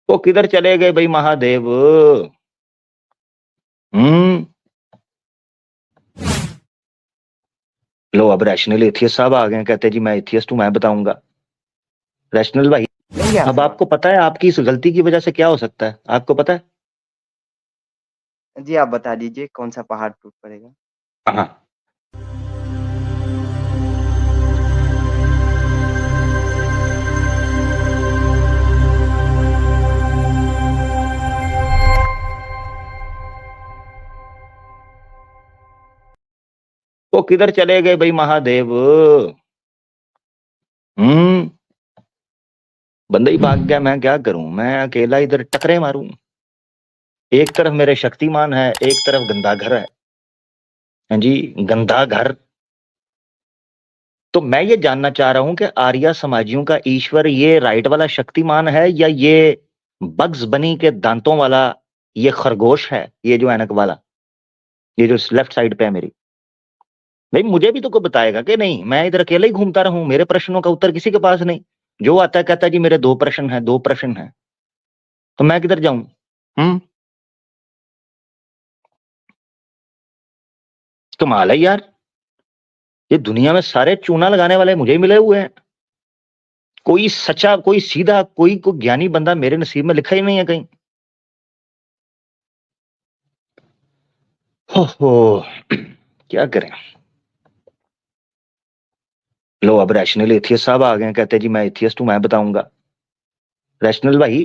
वो किधर चले गए भाई महादेव? लो अब रैशनल एथियस्ट साहब आ गए, कहते जी मैं एथियस्ट हूं, मैं बताऊंगा। रैशनल भाई, नहीं गया अब सवाल। आपको पता है आपकी इस गलती की वजह से क्या हो सकता है, आपको पता है? जी आप बता दीजिए कौन सा पहाड़ टूट पड़ेगा। हाँ, वो किधर चले गए भाई महादेव? हम्म बंदा ही भाग गया, मैं क्या करूं, मैं अकेला इधर टकरे मारूं। एक तरफ मेरे शक्तिमान है, एक तरफ गंदा घर है। हाँ जी, गंदा घर। तो मैं ये जानना चाह रहा हूं कि आर्य समाजियों का ईश्वर ये राइट वाला शक्तिमान है या ये बग्स बनी के दांतों वाला ये खरगोश है, ये जो ऐनक वाला, ये जो लेफ्ट साइड पे है मेरी? भाई मुझे भी तो कोई बताएगा कि नहीं, मैं इधर अकेले ही घूमता रहूं, मेरे प्रश्नों का उत्तर किसी के पास नहीं। जो आता है कहता है जी मेरे दो प्रश्न हैं, दो प्रश्न हैं। तो मैं किधर जाऊं? हम्म कमाल है यार, ये दुनिया में सारे चूना लगाने वाले मुझे ही मिले हुए हैं। कोई सच्चा, कोई सीधा, कोई ज्ञानी बंदा मेरे नसीब में लिखा ही नहीं है कहीं। हो क्या करें। लो अब रैशनल एथियस्ट साहब आ गए, कहते जी मैं एथियस्ट हूं, मैं बताऊंगा। रैशनल भाई,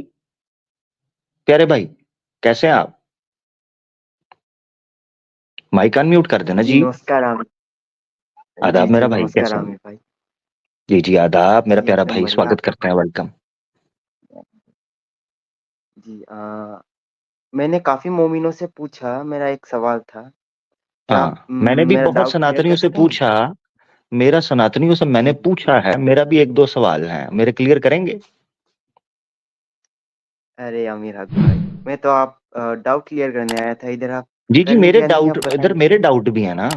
प्यारे भाई, कैसे हैं आप? माइक अनम्यूट कर देना जी जी। नमस्कार आमिर। जी आदाब जी मेरा भाई, नमस्कार कैसे हैं? आमिर भाई। जी जी आदाब मेरा जी प्यारा एकदम भाई, बढ़िया स्वागत करते हैं, वेलकम। जी मैंने काफी मोमिनों से पूछा, मेरा एक सवाल था। क्या आप हाँ, मैंने भी मेरा बहुत डाउट क्लियर सनातनियों कर से सकते हैं? पूछा। मेरा सनातनियों से मैंने जी पूछा है, मेरा भी एक दो सवाल है, मेरे क्लियर करेंगे? अरे आमिर हक भाई, मैं तो आप डाउट क्लियर करने आया था इधर। आप जी जी, करेंगे मेरे या नहीं डाउट आप इधर, बताएंगे? मेरे डाउट भी है ना।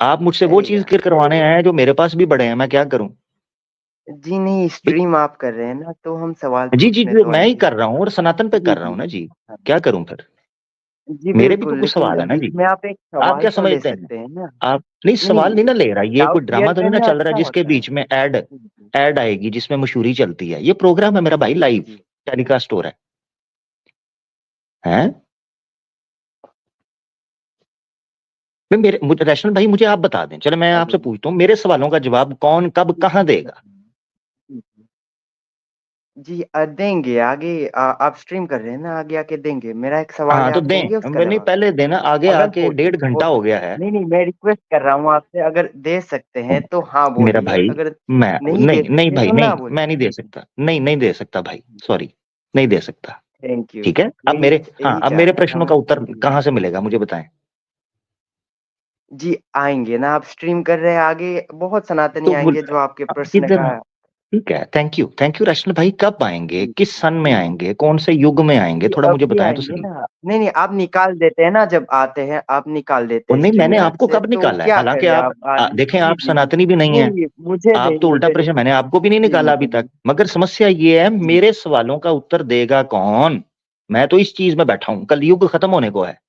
आप मुझसे वो अरे चीज यार। क्लियर करवाने आए हैं जो मेरे पास भी बड़े हैं, मैं क्या करूं? जी नहीं, भाई, स्ट्रीम आप कर रहे हैं ना, तो हम सवाल जी जी पूछने जी, तो मैं ही आएंगे। कर रहा हूँ और सनातन पे जी कर रहा हूँ जी ना जी। हाँ। क्या करूं फिर? जी मेरे भी तो बिल्कुल, कुछ लेकिन सवाल है ना जी। बीच में आप एक आप सवाल क्या तो ले समझते हैं? सकते हैं ना। आप नहीं, नहीं सवाल नहीं नहीं, ना ले रहा, ये कोई डाउट ड्रामा क्लियर तो नहीं ना करना चल रहा अच्छा जिसके होता है। बीच में ऐड जी जी ऐड आएगी जिसमें मशहूरी चलती है? ये प्रोग्राम है मेरा भाई, लाइव जी टेलीकास्ट हो रहा है। मैं मेरे मुझे रैशनल भाई, मुझे आप बता दें, चलो मैं अरे आपसे पूछता हूँ, मेरे सवालों का जवाब कौन कब जी कहाँ पूछ देगा? सकते हैं। जी जी जी, देंगे आगे। आप स्ट्रीम कर रहे हैं ना, आगे आके देंगे। मेरा एक सवाल हाँ है, तो आप देंगे दें, उसका नहीं जवाब? पहले देना, आगे अगर आके डेढ़ पॉसिबल घंटा हो, हो गया है। नहीं नहीं, मैं रिक्वेस्ट कर रहा हूँ आपसे, अगर दे सकते हैं तो हाँ मेरा बोलिए, भाई, अगर मैं नहीं दे नहीं नहीं सकते भाई, तो ना नहीं बोलिए। मैं नहीं दे सकता, नहीं नहीं दे सकता भाई, सॉरी, नहीं दे सकता। Thank you. ठीक है, अब यही मेरे, हाँ यही अब मेरे चाहता था प्रश्नों मैं। का उत्तर थैंक यू। कहाँ से मिलेगा मुझे बताएं। जी आएंगे ना, आप स्ट्रीम कर रहे हैं, आगे बहुत सनातनी तो आएंगे जो आपके प्रश्न किधर? का। ठीक है, थैंक यू रश्मि भाई, कब आएंगे, जी किस सन में जी आएंगे, कौन से युग में आएंगे, जी थोड़ा मुझे अभी बताएं तो आएंगे सही। ना। नहीं नहीं, आप निकाल देते हैं ना, जब आते हैं आप निकाल देते और हैं नहीं, स्ट्रीम मैंने यार्ड आपको से, कब तो निकाला है, क्या हालांकि करें आप आप आज? देखें, जी आप जी जी। सनातनी भी नहीं है। नहीं मुझे आप तो दें, उल्टा मुझे प्रश्न, दें। मैंने आपको भी नहीं जी निकाला अभी मुझे तक, दें। मगर समस्या ये है, जी मेरे सवालों का उत्तर देगा कौन? मैं तो इस चीज में बैठा हूं, कल युग खत्म होने को है।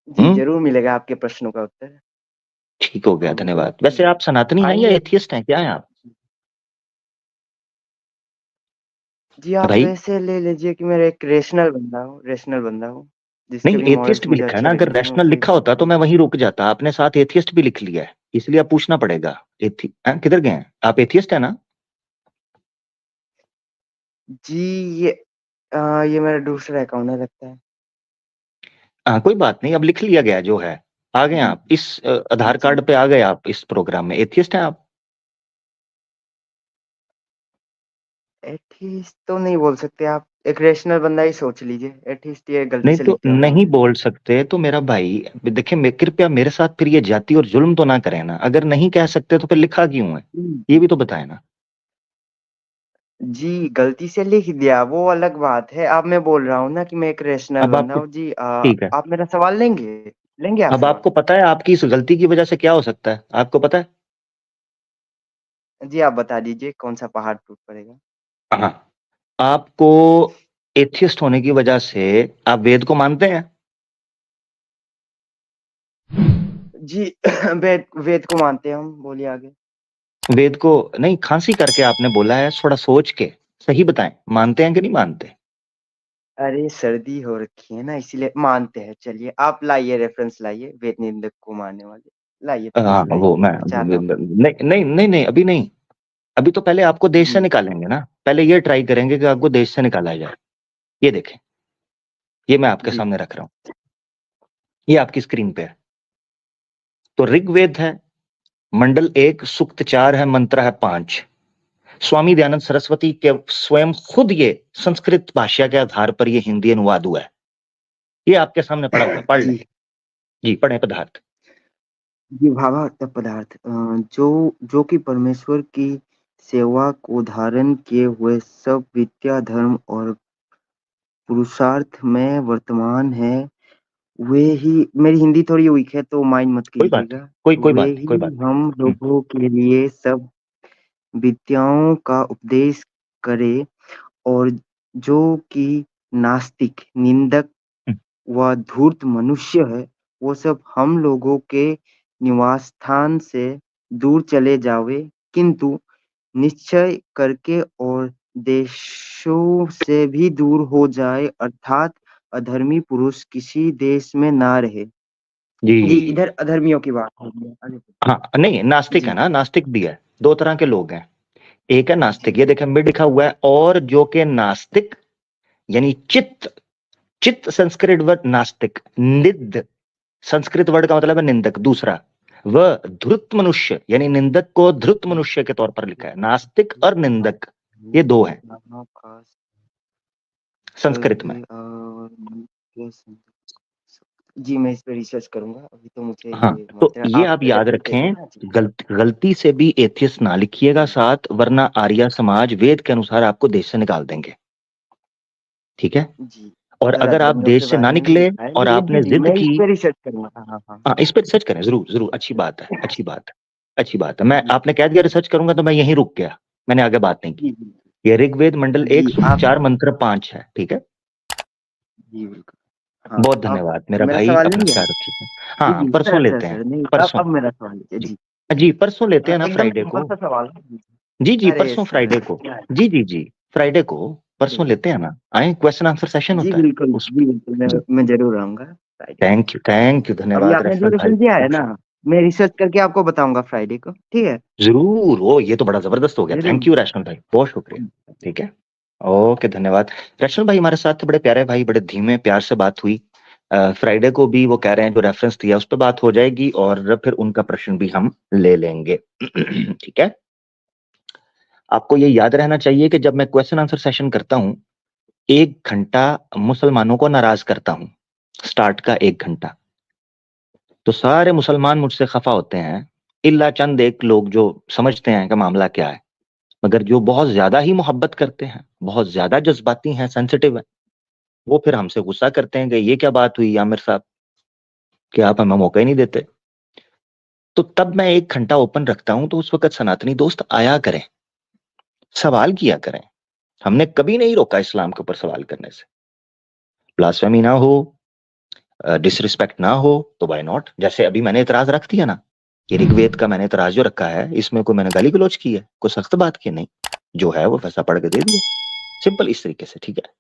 जी हम्म जरूर मिलेगा आपके प्रश्नों का उत्तर। ठीक हो गया, तो धन्यवाद। वैसे आप सनातनी हैं या आइए। एथियस्ट हैं, क्या है आप? जी आप भाई, वैसे ले लीजिए कि मैं एक रेशनल बंदा हूँ, रेशनल बंदा हूँ, जिसके नहीं भी मॉरल्स एथियस्ट भी मुझे लिखा है अच्छे ना, अगर लगते हैं मैं रैशनल उसे। लिखा होता तो मैं वहीं रुक जाता, आपने साथ एथियस्ट भी लिख लिया है, इसलिए आप पूछना पड़ेगा। किधर गए हैं आप, एथियस्ट है ना? जी ये ये मेरा दूसरा अकाउंट है लगता है। हाँ कोई बात नहीं, अब लिख लिया गया जो है। आ गए जी आप इस आधार जी कार्ड पे, आ गए आप इस प्रोग्राम में, एथियस्ट हैं आप? एथिस्ट तो नहीं बोल सकते आप, एक रेशनल बंदा ही सोच लीजिए। एथिस्ट ये गलती नहीं से तो लिख दिया होगा नहीं मैंने। बोल सकते तो मेरा भाई, देखिए कृपया मेरे साथ फिर ये जाति और जुल्म तो ना करें ना, अगर नहीं कह सकते तो फिर लिखा क्यों है, ये जी भी तो बताए ना। जी, गलती से लिख दिया वो अलग बात है। अब मैं बोल रहा हूँ ना कि मैं एक रेशनल अब बंदा आपको, हूँ जी। ठीक है, आप मेरा सवाल लेंगे? लेंगे आप अब सवाल? आपको पता है आपकी इस गलती की वजह से क्या हो सकता है, आपको पता है? जी आप बता दीजिए कौन सा पहाड़ टूट पड़ेगा। हाँ, आपको एथियस्ट होने की वजह से आप वेद को मानते हैं? जी वेद वेद को मानते हैं हम, बोलिए आगे। वेद को नहीं, खांसी करके आपने बोला है, थोड़ा सोच के सही बताएं, मानते हैं कि नहीं मानते? अरे सर्दी हो रखी है ना, इसीलिए मानते हैं। चलिए आप लाइए, रेफरेंस लाइए वेद निंदक को मारने वाले, लाइए प्लीज हाँ लाइए, वो मैं मैं चाहता हूँ। नहीं नहीं नहीं नहीं, अभी नहीं। अभी तो पहले आपको देश से जी निकालेंगे ना, पहले ये ट्राई करेंगे कि आपको देश से निकाला जाए। ये देखें, ये मैं आपके जी सामने रख रहा हूँ, ये आपकी स्क्रीन पे है। तो ऋग्वेद है, मंडल 1, सूक्त 4 है, मंत्र है 5। स्वामी दयानंद सरस्वती के स्वयं खुद ये संस्कृत भाषा के आधार पर ये हिंदी अनुवाद हुआ है। ये आपके सामने पड़ा हुआ है, पढ़ लें। जी जी पढ़े पदार्थ। जी भावार्थ पदार्थ, जो जो कि परमेश्वर की सेवा को धारण किए हुए सब विद्या धर्म और पुरुषार्थ में वर्तमान है, वे ही। मेरी हिंदी थोड़ी वीक है तो माइंड मत कोई बात कीजिएगा। नहीं, कोई वे बात नहीं, कोई ही बात हम नहीं। लोगों के लिए सब विद्याओं का उपदेश करे, और जो कि नास्तिक, निंदक हम्म, व धूर्त मनुष्य है, वो सब हम लोगों के निवास स्थान से दूर चले जावे, किंतु निश्चय करके और देशों से भी दूर हो जाए, अर्थात अधर्मी पुरुष किसी देश में ना रहे। जी जी इधर अधर्मियों की बात हो रही है, आगे हाँ, नहीं नास्तिक है जी ना, नास्तिक भी है। दो तरह के लोग हैं, एक है जी नास्तिक, ये देखें मिड लिखा हुआ है, और जो के नास्तिक यानी चित्त, चित्त संस्कृत वर्ड नास्तिक, निद संस्कृत वर्ड का मतलब है निंदक। दूसरा वह धृत मनुष्य, यानी निंदक को धृत मनुष्य के तौर पर लिखा है, नास्तिक और निंदक, ये दो हैं संस्कृत में। जी मैं इस पे रिसर्च करूंगा, अभी तो मुझे हाँ, ये तो मंत्र ये आप आप याद रटे थे रखें, ना जी। गलती से भी एथियस्ट ना लिखिएगा साथ, वरना आर्य समाज वेद के अनुसार आपको देश से निकाल देंगे। ठीक है? जी और उधर अगर आप अधर्मियों के देश से ना बारे में निकले लिखा है, और जी आपने जी जिद मैं इस की, पे रिसर्च करूंगा। हाँ हाँ हाँ हाँ इस पर रिसर्च करें, जरूर जरूर, अच्छी बात है, अच्छी बात है, अच्छी बात है। मैं, आपने कह दिया रिसर्च करूंगा तो मैं यहीं रुक गया, मैंने आगे बात नहीं की। जी जी ये ऋग्वेद मंडल जी 1, सूक्त आप 4, मंत्र 5 है। ठीक है? जी बिल्कुल। हाँ बहुत अब धन्यवाद मेरा मेरा भाई, सवाल अपना लेंगे आप? ख्याल रखिएगा। जी हाँ जी परसों सर सर लेते हैं, सर नहीं, परसों। अब मेरा सवाल लीजिए जी जी। जी परसों लेते हैं ना, एकदम फ्राइडे सिंपल को। सा सवाल है जी। जी जी अरे परसों सर फ्राइडे को। क्या है? जी जी जी फ्राइडे को, अरे परसों लेते हैं ना, आए, क्वेश्चन आंसर सेशन जी होता है बिल्कुल उस जी बिल्कुल, मैं जरूर आऊंगा फ्राइडे को। थैंक यू, अभी धन्यवाद आपने रैशनल भाई। ड्यूरेशन दिया है ना, मैं रिसर्च करके आपको बताऊंगा फ्राइडे को, ठीक है? जरूर, ओ ये तो बड़ा जबरदस्त हो गया, जरूर। थैंक यू रैशनल भाई, बहुत शुक्रिया। ठीक है, ओके धन्यवाद। रैशनल भाई हमारे साथ थे, बड़े प्यारे भाई, बड़े धीमे प्यार से बात हुई। फ्राइडे को भी वो कह रहे हैं जो रेफरेंस दिया उस पर बात हो जाएगी, और फिर उनका प्रश्न भी हम ले लेंगे। ठीक है? आपको ये याद रहना चाहिए कि जब मैं क्वेश्चन आंसर सेशन करता हूं, 1 घंटा मुसलमानों को नाराज करता हूं, स्टार्ट का 1 घंटा। तो सारे मुसलमान मुझसे खफा होते हैं, इल्ला चंद एक लोग जो समझते हैं कि मामला क्या है। मगर जो बहुत ज्यादा ही मोहब्बत करते हैं, बहुत ज्यादा जज्बाती हैं, सेंसिटिव हैं, वो फिर हमसे गुस्सा करते हैं कि ये क्या बात हुई आमिर साहब, कि आप हमें मौका ही नहीं देते। तो तब मैं 1 घंटा ओपन रखता हूं, तो उस वक्त सनातनी दोस्त आया करें, सवाल किया करें। हमने कभी नहीं रोका इस्लाम के ऊपर सवाल करने से। ब्लास्फेमी ना हो, डिसरिस्पेक्ट ना हो, तो वाई नॉट। जैसे अभी मैंने इतराज रख दिया ना, ये ऋग्वेद का मैंने इतराज जो रखा है, इसमें कोई मैंने गाली गलौज की है, कोई सख्त बात की नहीं, जो है वो फैसला पढ़ के दे दिया, सिंपल इस तरीके से। ठीक है?